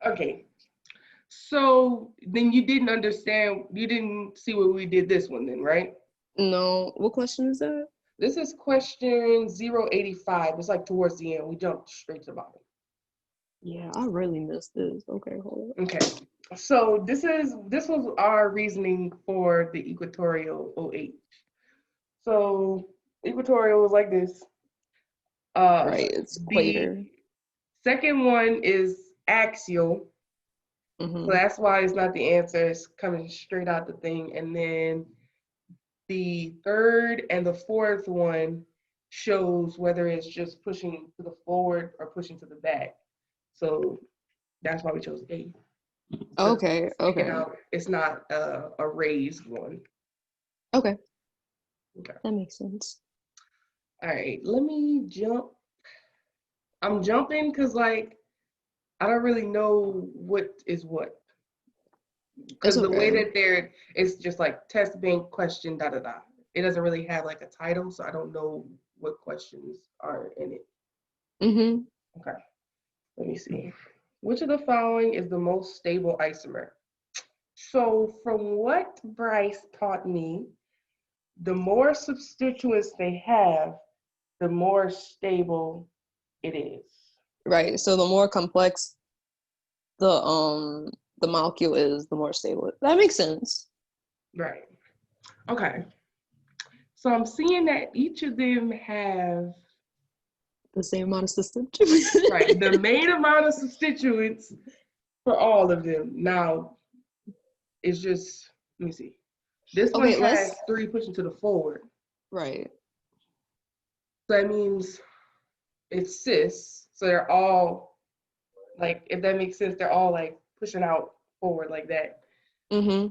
Okay. So then you didn't understand, you didn't see what we did this one then, right? No, what question is that? This is question 085. It's like towards the end. We jumped straight to the bottom. Yeah, I really missed this. Okay, hold on. Okay. So this was our reasoning for the equatorial OH. So equatorial is like this. Right, it's The equator. second one is axial. So Mm-hmm. that's why it's not the answer. It's coming straight out the thing. And then the third and the fourth one shows whether it's just pushing to the forward or pushing to the back. So that's why we chose A. Okay, Sticking okay, out, it's not a raised one. okay. Okay. That makes sense. All right. Let me jump. I'm jumping because like I don't really know what is what. It's Because the way okay. that it's just like test bank question da da da. It doesn't really have like a title, so I don't know what questions are in it. Mm-hmm. Okay, let me see. Which of the following is the most stable isomer? So from what Bryce taught me, the more substituents they have, the more stable it is. Right. So the more complex the molecule is, the more stable. That makes sense. Right. Okay. So I'm seeing that each of them have The same amount of system. right the main amount of constituents for all of them. Now it's just let me see. This one Okay, has let's three pushing to the forward. right. So that means it's cis. So they're all like, if that makes sense, they're all like pushing out forward like that. Mm-hmm.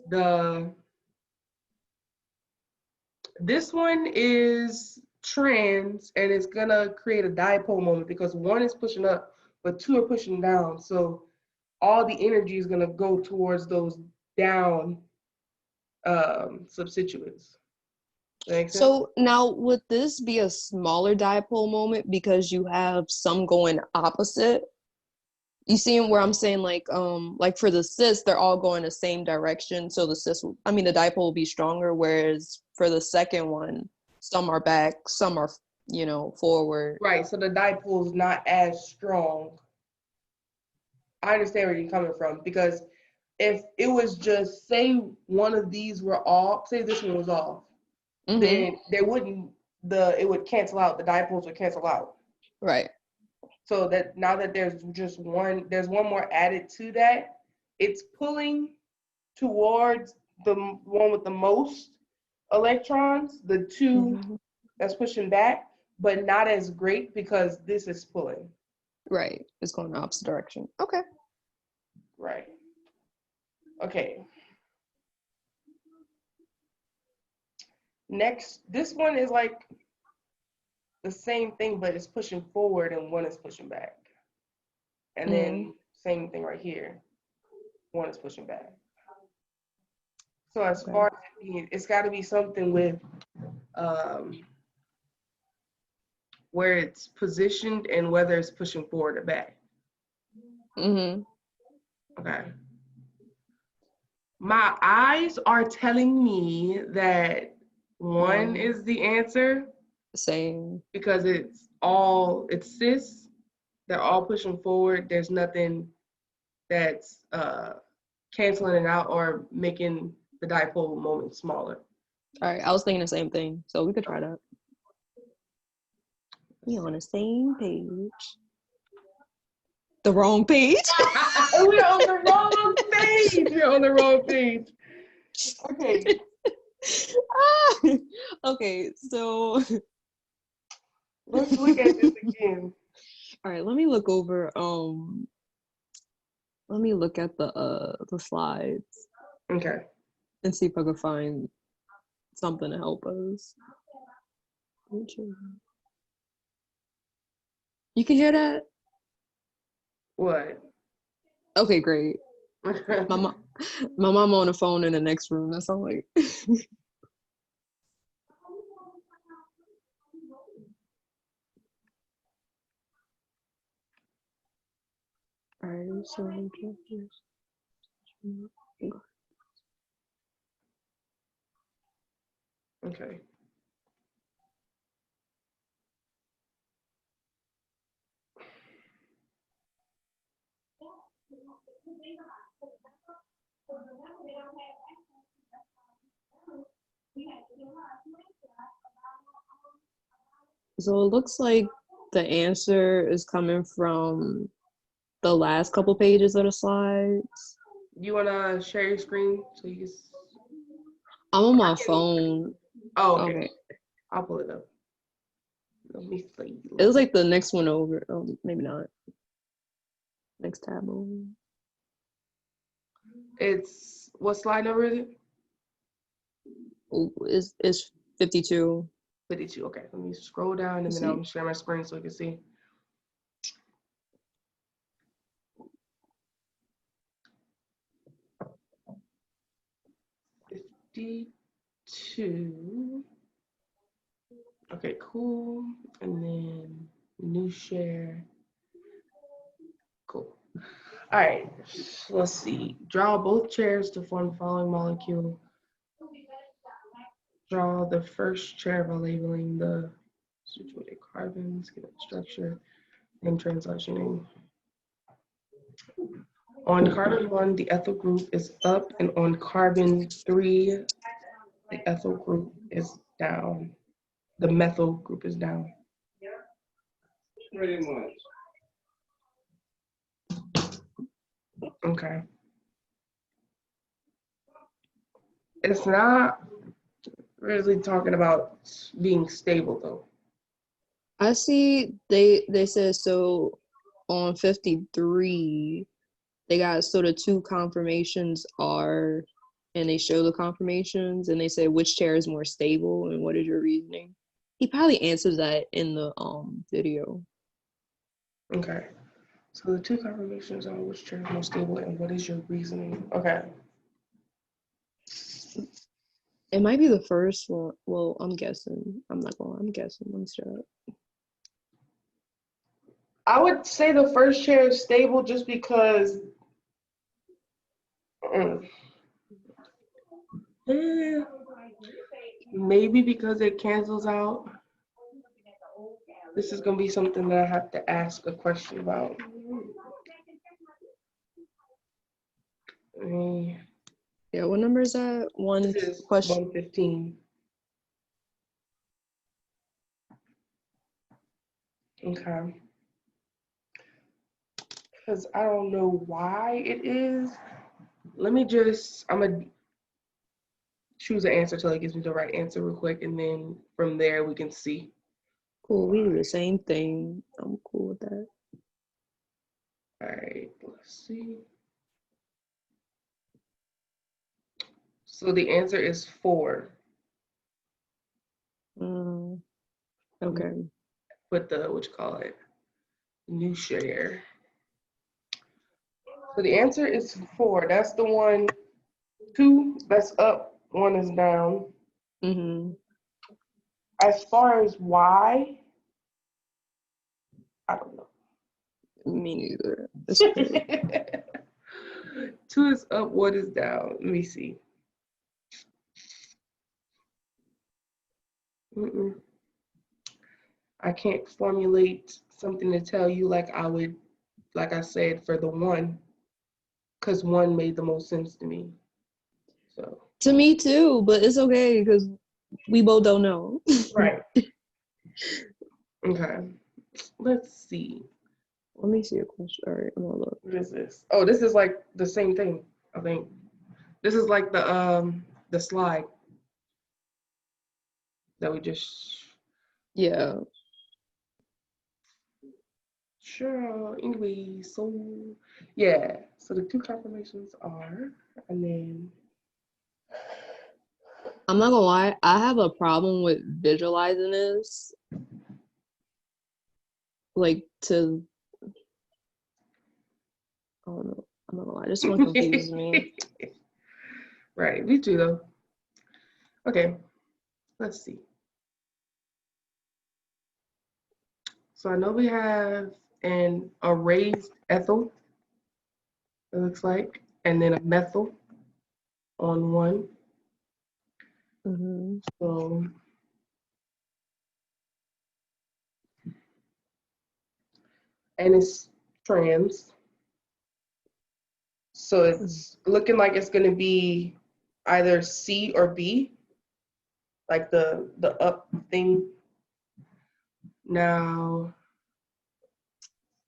The This one is trans and it's gonna create a dipole moment because one is pushing up, but two are pushing down. So all the energy is gonna go towards those down substituents. Does that make sense? So now would this be a smaller dipole moment because you have some going opposite? You seeing where I'm saying like for the cis, they're all going the same direction. So the the dipole will be stronger, whereas for the second one, some are back, some are, forward. Right. So the dipole is not as strong. I understand where you're coming from because if it was just say one of these were off, say this one was off, Mm-hmm. then there wouldn't it would cancel out. The dipoles would cancel out. Right. So that now that there's one more added to that, it's pulling towards the one with the most electrons, the two Mm-hmm. that's pushing back, but not as great because this is pulling. Right. It's going the opposite direction. Okay. Right. Okay. Next, this one is like the same thing, but it's pushing forward and one is pushing back. And Mm-hmm. then same thing right here. One is pushing back. So as Okay. far as it's got to be something with um, where it's positioned and whether it's pushing forward or back. Mm-hmm. Okay. My eyes are telling me that one is the answer Same. because it's cis. They're all pushing forward. There's nothing that's canceling it out or making the dipole moment smaller. All right. I was thinking the same thing. So we could try that. We on the same page. The wrong page. We're on the wrong page. We're on the wrong page. Okay. Okay, so Let's look at this again. all right, let me look over let me look at the slides Okay. and see if I can find something to help us. You can hear that? What? Okay, great. My mom my mom on the phone in the next room. That's all like Okay. So it looks like the answer is coming from the last couple pages of the slides. You wanna share your screen so you can? I'm on my phone. Oh, okay. Okay. I'll pull it up. Let me see. It was like the next one over. Oh, maybe not. Next tab over. It's what slide number is it? Oh, it's 52. 52. Okay. Let me scroll down and then I'll share my screen so you can see. Two. Okay, cool. And then new share. Cool. All right, let's see. Draw both chairs to form the following molecule. Draw the first chair by labeling the situated carbons, give it structure, and transitioning. On carbon 1, the ethyl group is up, and on carbon 3, the ethyl group is down. The methyl group is down. Pretty much. Okay. It's not really talking about being stable though. I see they said so on 53 they got sort of two confirmations are and they show the confirmations and they say which chair is more stable and what is your reasoning. He probably answers that in the video. Okay. So the two confirmations are which chair is more stable and what is your reasoning? Okay. It might be the first one. Well, I'm guessing. I'm not going. I'm guessing. Let me start. I would say the first chair is stable just because maybe because it cancels out. This is gonna be something that I have to ask a question about. Yeah, what number is that? This is Question 115. Okay. Because I don't know why it is. I'm gonna choose an answer till it gives me the right answer real quick, and then from there we can see. Cool, we do the same thing. I'm cool with that. All right, let's see. So the answer is 4. Okay. With the, what you call it, new share. So the answer is 4. That's the one. 2, that's up. 1 is down. As far as why, I don't know. Me neither. 2 is up, 1 is down. Let me see. I can't formulate something to tell you like I would, like I said, for the 1, because 1 made the most sense to me. So. To me too, but it's okay because we both don't know. Right. Okay. Let's see. Let me see a question. All right, I'm gonna look. What is this? Oh, this is like the same thing, I think. This is like the slide that we just. Yeah. Sure. Anyway, so yeah. So the two confirmations are, and then. I'm not gonna lie, I have a problem with visualizing this. Like to, I don't know. I'm not gonna lie, this one confuses me. Right, me too though. Okay, let's see. So I know we have a raised ethyl. it looks like, and then a methyl on one. Mm-hmm. So, and it's trans. So it's looking like it's going to be either C or B, like the up thing. Now,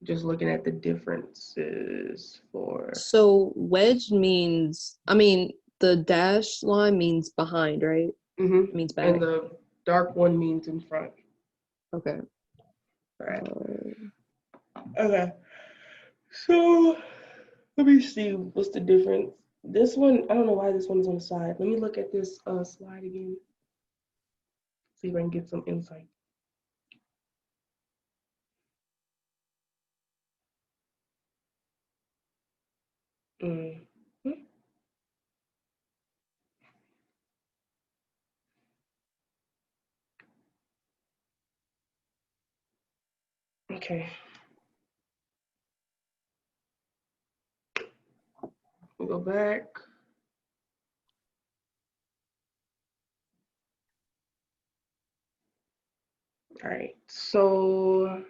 just looking at the differences for. So wedge means, I mean, the dash line means behind, right? Mm-hmm. It means back. And the dark one means in front. Okay. All right. Okay. So let me see what's the difference. This one, I don't know why this one is on the side. Let me look at this slide again. See if I can get some insight. Mm-hmm. Okay. We go back. All right. So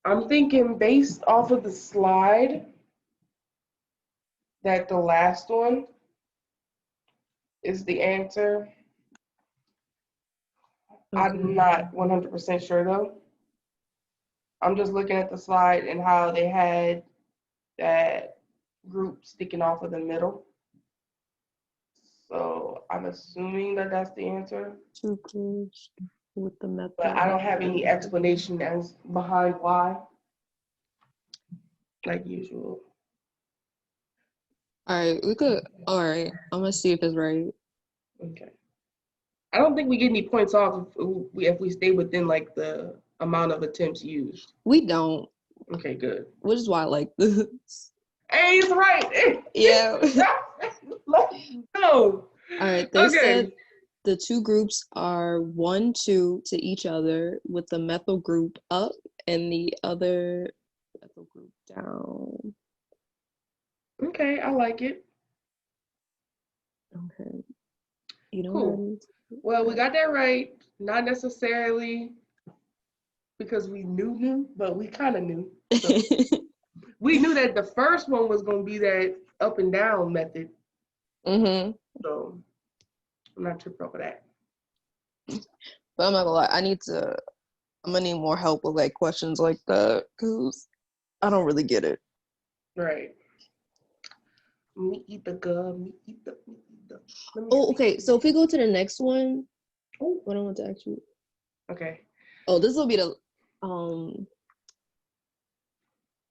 I'm thinking based off of the slide that the last one is the answer. Okay. I'm not 100% sure though. I'm just looking at the slide and how they had that group sticking off of the middle. So I'm assuming that that's the answer. Two groups with the method. But I don't have any explanation as behind why, like usual. All right, I'm gonna see if it's right. Okay. I don't think we get any points off if we stay within like the amount of attempts used. We don't. Okay, good. Which is why I like this. Hey, it's right. Yeah. Let's go. All right, they said the two groups are 1, 2 to each other with the methyl group up and the other methyl group down. Okay, I like it. Okay. You know cool. Well, we got that right. Not necessarily because we knew, but we kind of knew. So we knew that the first one was going to be that up and down method. Mm-hmm. So I'm not tripping over that. But I'm not gonna lie, I'm gonna need more help with like questions like that because I don't really get it. Right. Me eat the gum, me eat the. Oh, okay. So if we go to the next one, what I want to ask you. Okay. Oh, this will be the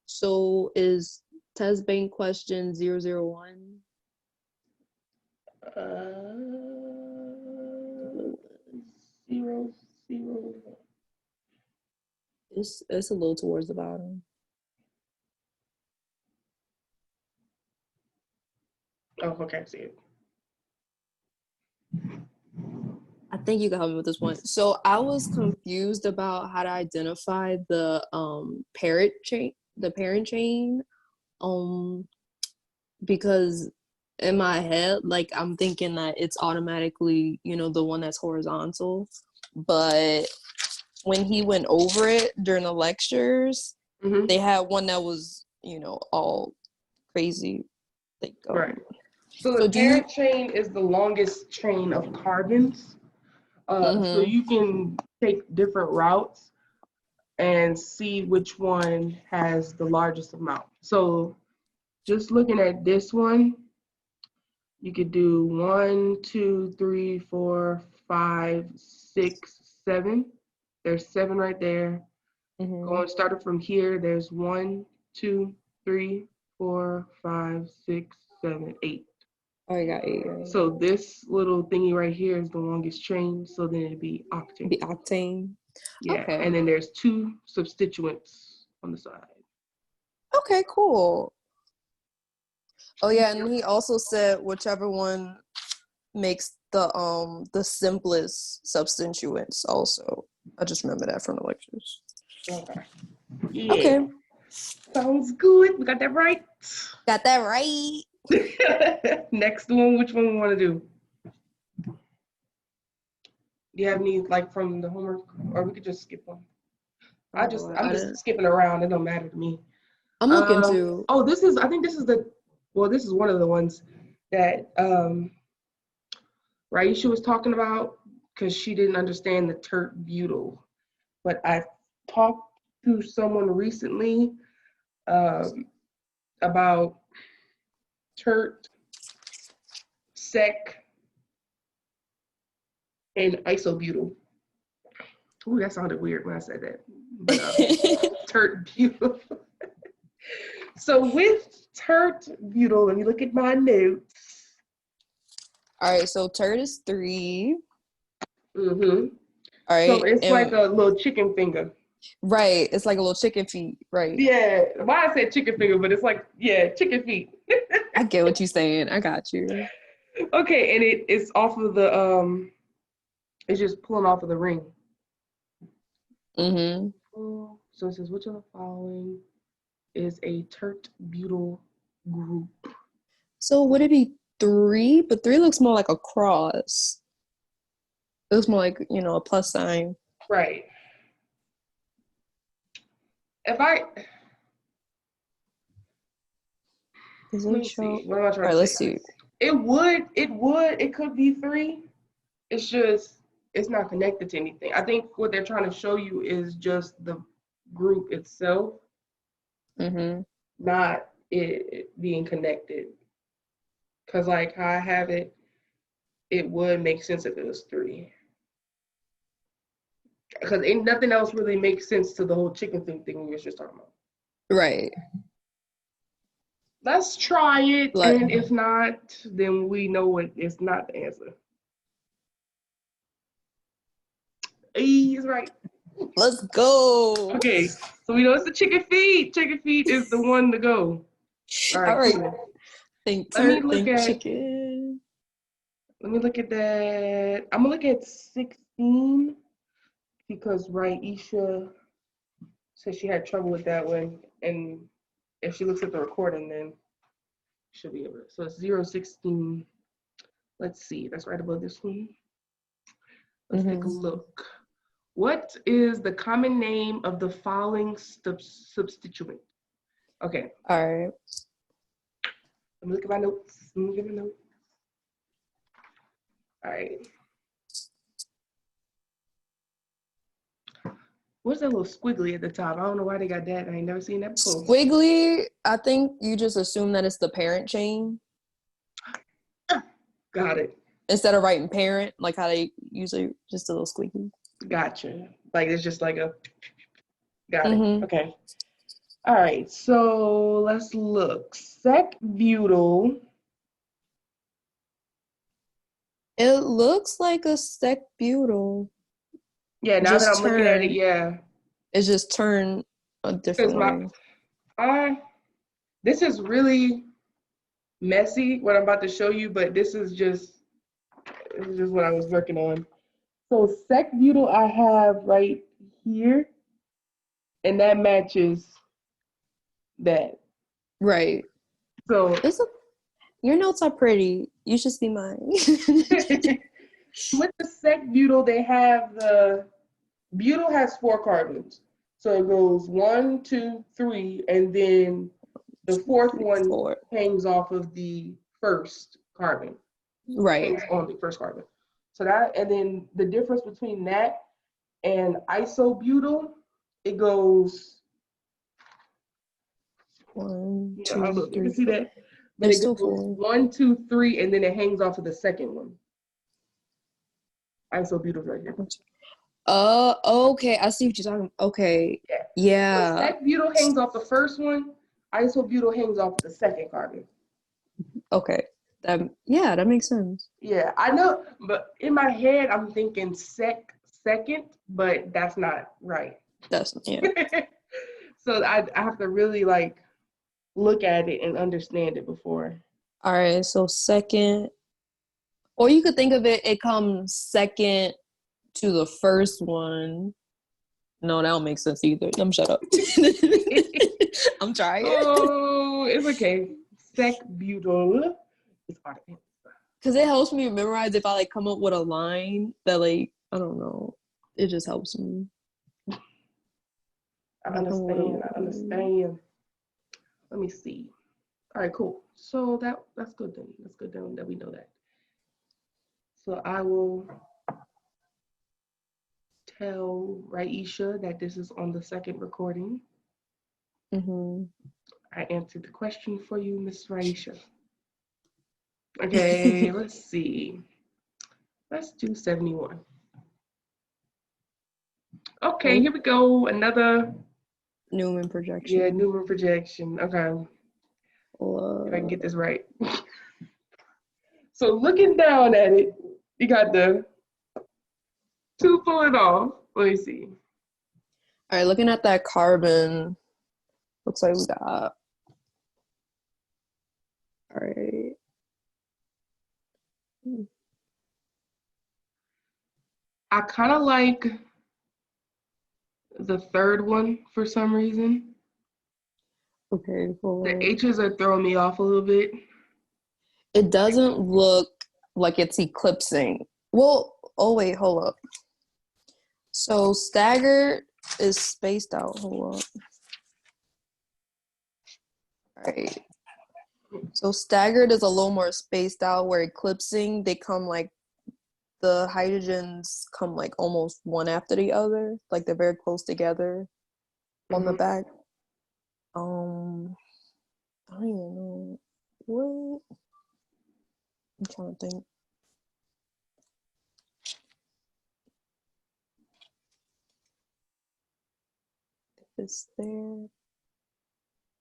So is test bank question 001? Zero. It's a little towards the bottom. Oh, okay, I see it. I think you can help me with this one. So I was confused about how to identify the parent chain, because in my head, like I'm thinking that it's automatically, the one that's horizontal. But when he went over it during the lectures, they had one that was, all crazy. Right. So the parent chain is the longest chain of carbons. So you can take different routes and see which one has the largest amount. So just looking at this one, you could do 1, 2, 3, 4, 5, 6, 7. There's 7 right there. Going started from here, there's 1, 2, 3, 4, 5, 6, 7, 8. Oh, you got 8. Right? So this little thingy right here is the longest chain. So then it'd be octane. Be octane. Yeah. Okay. And then there's 2 substituents on the side. Okay, cool. Oh yeah, and he also said whichever one makes the simplest substituents also. I just remember that from the lectures. Okay. Yeah. Okay. Sounds good. We got that right. Got that right. Next one, which one we want to do? Do you have any like from the homework, or we could just skip one? I'm just skipping around. It don't matter to me. I'm looking too. Oh, this is one of the ones that Raisha was talking about because she didn't understand the tert butyl. But I talked to someone recently about tert, sec, and isobutyl. Ooh, that sounded weird when I said that. But tert butyl. So with tert butyl, let me look at my notes. All right, so tert is 3. Mm-hmm. All right. So it's like a little chicken finger. Right. It's like a little chicken feet, right? Yeah. Why I said chicken finger, but it's like, yeah, chicken feet. I get what you're saying. I got you. Okay, and it's off of the it's just pulling off of the ring. Mm-hmm. So it says, which of the following is a tert butyl group? So would it be 3? But 3 looks more like a cross. It looks more like, a plus sign. Right. Let me see. What am I trying to say? All right, let's see. It could be 3. It's just, it's not connected to anything. I think what they're trying to show you is just the group itself, not it being connected. Because like how I have it, it would make sense if it was 3. Because ain't nothing else really makes sense to the whole chicken thing we were just talking about. Right. Let's try it, and if not, then we know it's not the answer. He's right. Let's go. Okay, so we know it's the chicken feet. Chicken feet is the one to go. All right. Cool. Let me look at that. I'm gonna look at 16 because Raisha said she had trouble with that one, and if she looks at the recording, then she'll be able to. So it's 016. Let's see. That's right above this one. Let's take a look. What is the common name of the following substituent? Okay. All right. Let me look at my notes. All right. What's that little squiggly at the top? I don't know why they got that. I ain't never seen that before. Squiggly, I think you just assume that it's the parent chain. Got it. Instead of writing parent, like how they usually just a little squeaky. Gotcha. Like it's just like a. Got it. Okay. All right. So let's look. Sec-butyl. It looks like a sec-butyl. Yeah. Now that I'm looking at it, yeah. It's just turned a different way. This is really messy what I'm about to show you, but this is just what I was working on. So sec-butyl I have right here, and that matches that. Right. So your notes are pretty. You should see mine. With the sec-butyl, they have the butyl has 4 carbons. So it goes 1, 2, 3, and then the 4th one hangs off of the first carbon. Right. Hangs on the first carbon. So that, and then the difference between that and isobutyl, it goes 1, 2, you 3. can see that. But it goes 1, 2, 3, and then it hangs off of the second one. Isobutyl right here. Okay. I see what you're talking about. Okay. Yeah. So sec-butyl hangs off the first one. Isobutyl hangs off the second carbon. Okay. That makes sense. Yeah, I know, but in my head, I'm thinking second, but that's not right. So I have to really like look at it and understand it before. All right, so second, or you could think of it comes second to the first one. No, that don't make sense either. Shut up. I'm trying. Oh, it's okay. Sec-butyl is our answer. Because it helps me memorize if I like come up with a line that like, I don't know. It just helps me. I If I come up with a understand. I line. understand. Let me see. All right, cool. So that's good then. That's good then that we know that. So I will tell Raisha that this is on the second recording. Mm-hmm. I answered the question for you, Miss Raisha. Okay, let's see. Let's do 71. Okay, here we go. Another, Newman yeah, projection. Newman projection. Okay, if I can get Uh, this right. So looking down at it, you got the two pulling off. Let me see. all right, looking at that carbon, looks like we got, all right. I kind of like the third one for some reason. Okay, hold The on. H's are throwing me off a little bit. It doesn't look like it's eclipsing. Well, oh wait, hold up. So staggered is spaced out. Hold up. All right. So staggered is a little more spaced out, where eclipsing, they come like the hydrogens come like almost one after the other, like they're very close together on the back. I don't even know what. I'm trying to think. If it's there.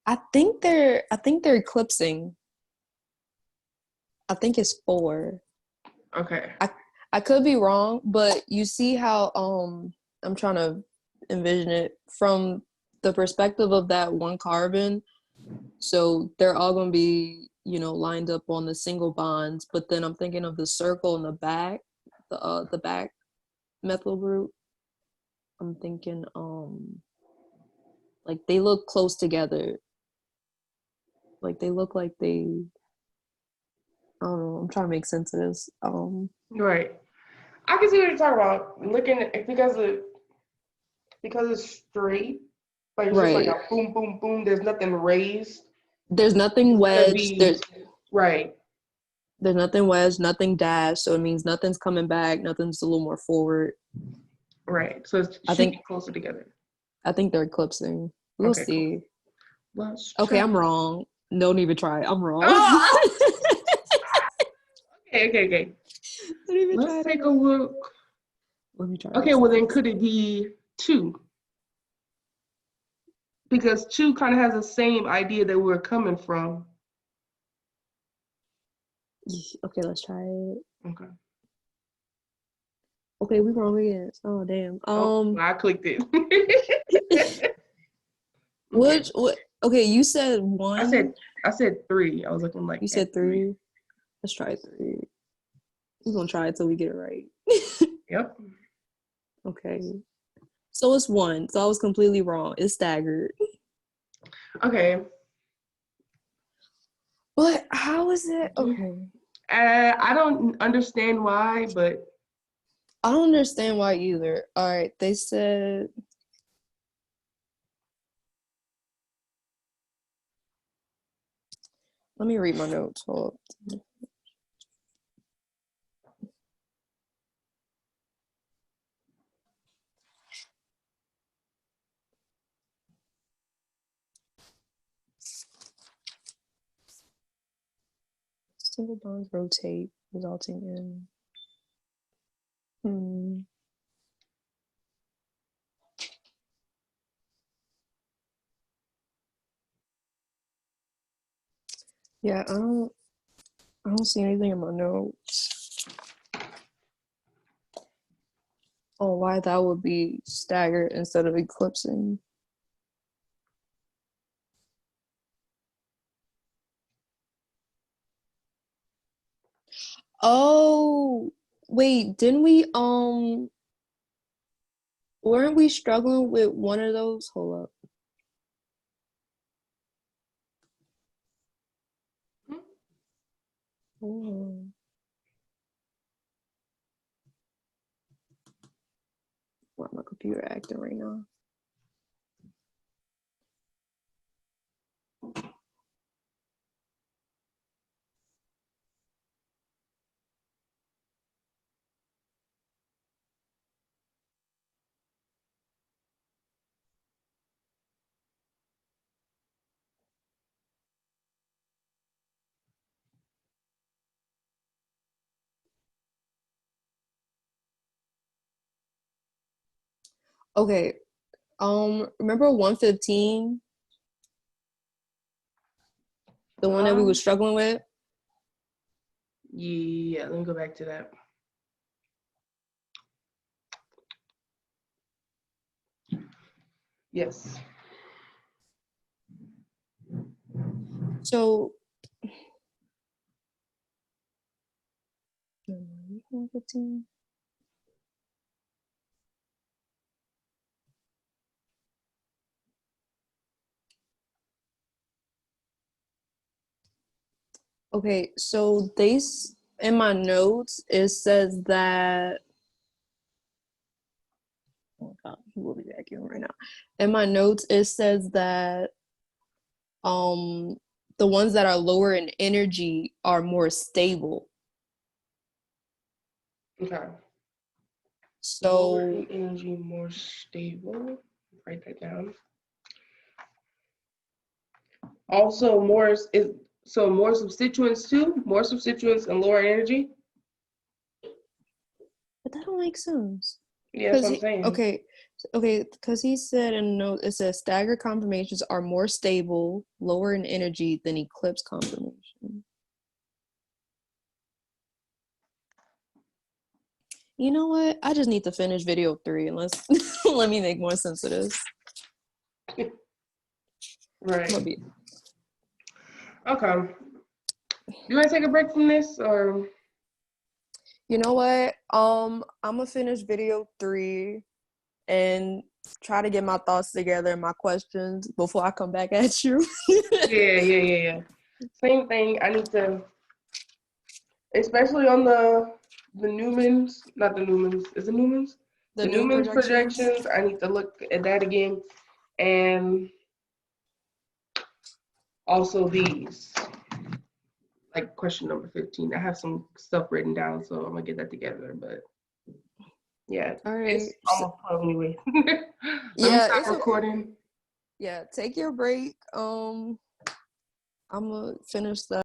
I think they're eclipsing. I think it's 4. Okay. I could be wrong, but you see how I'm trying to envision it from the perspective of that one carbon. So they're all going to be, lined up on the single bonds, but then I'm thinking of the circle in the back, the back methyl group. I'm thinking like they look close together. Like they look like they, I don't know, I'm trying to make sense of this. Right. I can see what you're talking about. Looking at, because it's straight, like it's just like Right. a boom, boom, boom. There's nothing raised. There's nothing It's gonna wedged. be right. There's nothing wedged, nothing dashed, so it means nothing's coming back, nothing's a little more forward. Right. So it I should think be closer together. I think they're eclipsing. We'll Okay, cool. see. Let's Okay, check. I'm wrong. Don't even try. I'm wrong. Oh, okay. Don't even Let's try it. I'm take a wrong. look. Let me try Okay, this. well then could it be 2? Because 2 kind of has the same idea that we're coming from. Okay, let's try it. Okay. Okay, we wrong again. Oh damn. Oh, well, I clicked it. Okay. What? Okay, you said I 1. said 3. I was looking like You at said 3. 3. Let's try 3. We're gonna try it till we get it right. Yep. Okay. So it's 1. So I was completely wrong. It's staggered. Okay. But how is it? Okay. I don't understand why, but I don't understand why either. All right, they said. Let me read my notes. Hold up. Single bonds rotate, resulting in. Yeah, I don't see anything in my notes. Oh, why that would be staggered instead of eclipsing. Oh, wait, didn't we weren't we struggling with one of those? Hold up. Oh. Why my computer acting right now? Okay. Remember 115? The one that we were struggling with? Yeah, let me go back to that. Yes. So 115. Okay, so in my notes it says that, oh god, he will be vacuuming right now. In my notes it says that the ones that are lower in energy are more stable. Okay. Lower in So energy, more stable. Write that down. Also, more substituents too. More substituents and lower energy. but that don't make sense. Yeah, that's Because what I'm saying. okay, because he said in note it says staggered conformations are more stable, lower in energy than eclipse conformation. You know what? I just need to finish video 3 and let's let me make more sense of this. Right. Be... Okay. You want to take a break from this, or? You know what? I'm gonna finish video 3 and try to get my thoughts together and my questions before I come back at you. Yeah. Same thing. I need to, especially on the Newmans, not the Newmans. Is it Newmans? The The new Newmans projections. projections. I need to look at that again, and also these, like question number 15. I have some stuff written down, so I'm gonna get that together. But yeah, All right. it's almost 12 anyway. Let me Yeah, stop it's recording. yeah. Take your break. I'm gonna finish that.